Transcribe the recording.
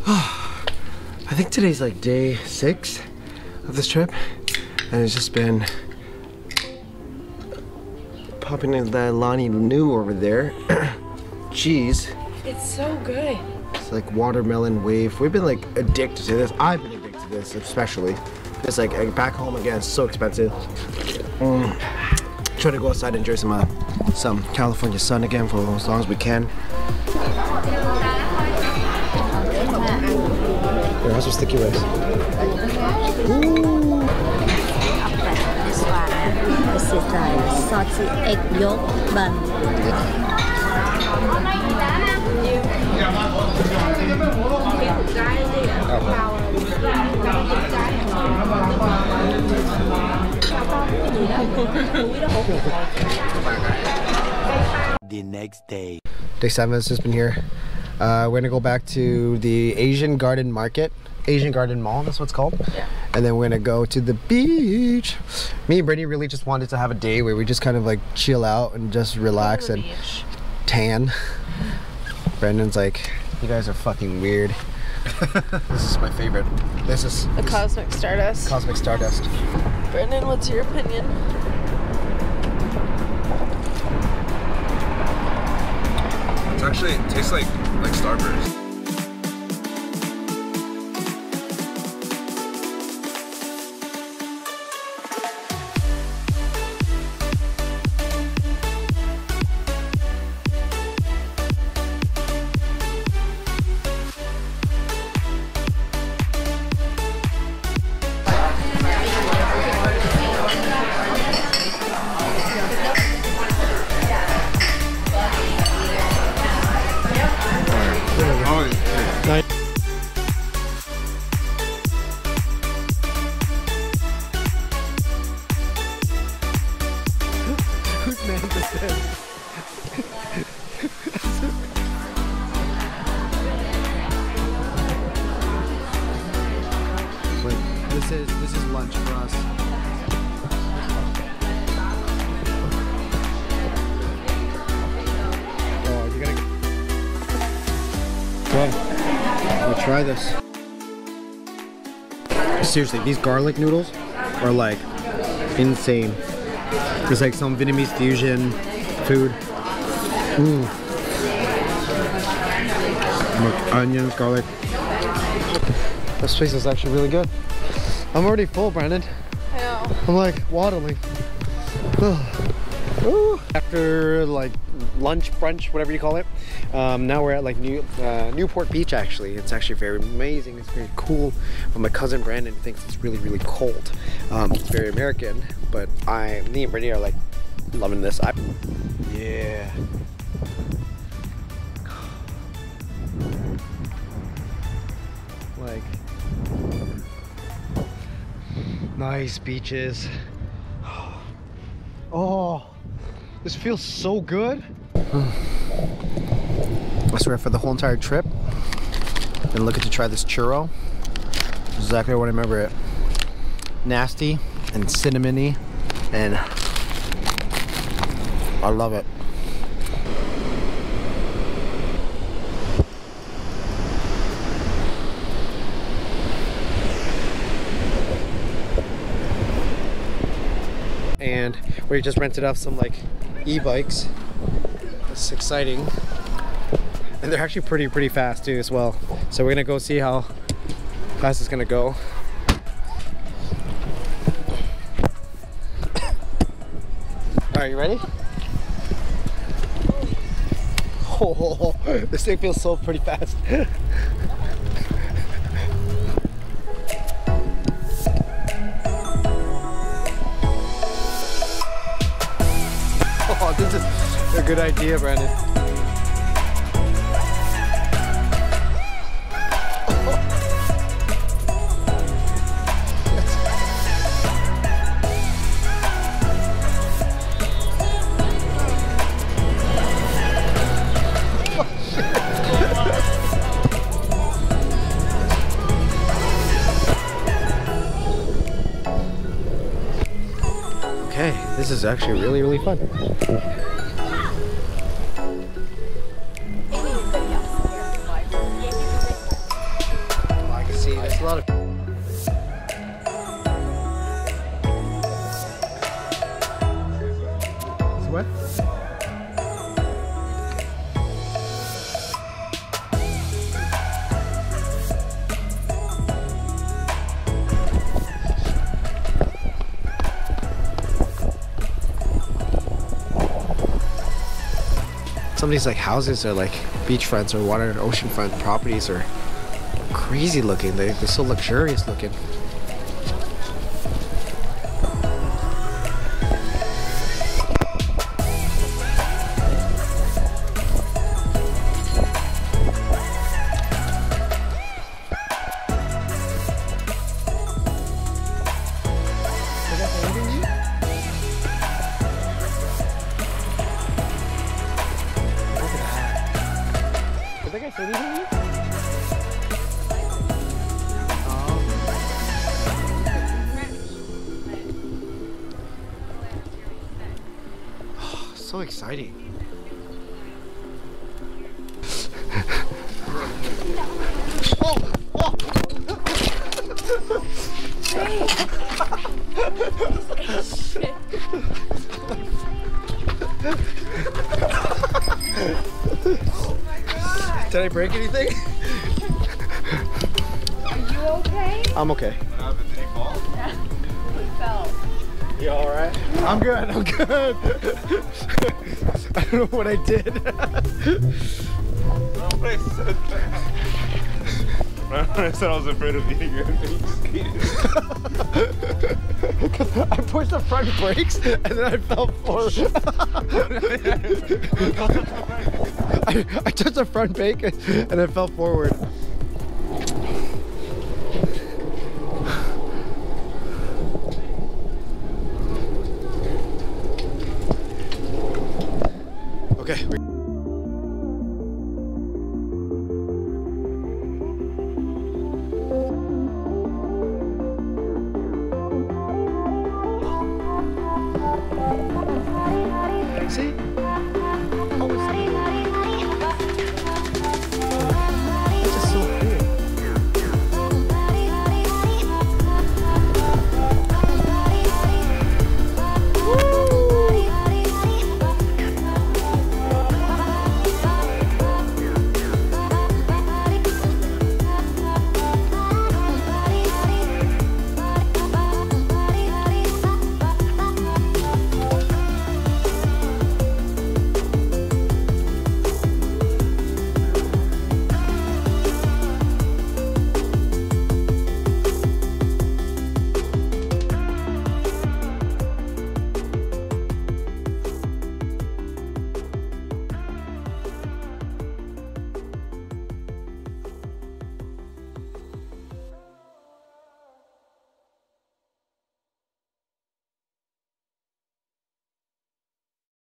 I think today's like day 6 of this trip, and it's just been popping in that Lonnie New over there. Cheese. It's so good. It's like watermelon wave. We've been like addicted to this. I've been addicted to this especially. It's like back home again, it's so expensive. Try to go outside and enjoy some California sun again for as long as we can. Here, how's your sticky rice? Ooh. This one, this is like salty egg yolk bun. The next day. Day 7 has just been here. We're gonna go back to the Asian Garden Market. Asian Garden Mall, that's what it's called. Yeah. And then we're gonna go to the beach. Me and Brittany really just wanted to have a day where we just kind of like chill out and just relax and tan. Brandon's like, you guys are fucking weird. This is my favorite. This is The Cosmic Stardust. Cosmic Stardust. Brandon, what's your opinion? It's actually, it tastes like Starburst. This is lunch for us. Oh, you gotta. Well, we'll try this. Seriously, these garlic noodles are like insane. It's like some Vietnamese fusion food. Ooh. Onions, garlic. This place is actually really good. I'm already full, Brandon. I know. I'm like waddling. Ooh. After like lunch, brunch, whatever you call it. Now we're at like Newport Beach actually. It's actually very amazing. It's very cool. But my cousin Brandon thinks it's really, really cold. It's very American, but me and Brittany are like loving this. Yeah. Like nice beaches. Oh, this feels so good. I swear for the whole entire trip, been looking to try this churro. Exactly what I remember it. Nasty and cinnamony, and I love it. And we just rented out some like e-bikes. It's exciting, and they're actually pretty fast too as well. So we're gonna go see how fast it's gonna go. Are you ready? Oh, this thing feels so pretty fast. Oh, this is a good idea, Brandon. Okay, this is actually really fun. a lot of. What? Some of these like houses are like beachfronts or water and oceanfront properties are crazy looking. They're so luxurious looking. So exciting. Did I break anything? Are you okay? I'm okay. You alright? I'm good, I'm good. I don't know what I did. I said I was afraid of eating your I pushed the front brakes and then I fell forward. I touched the front brake and I fell forward.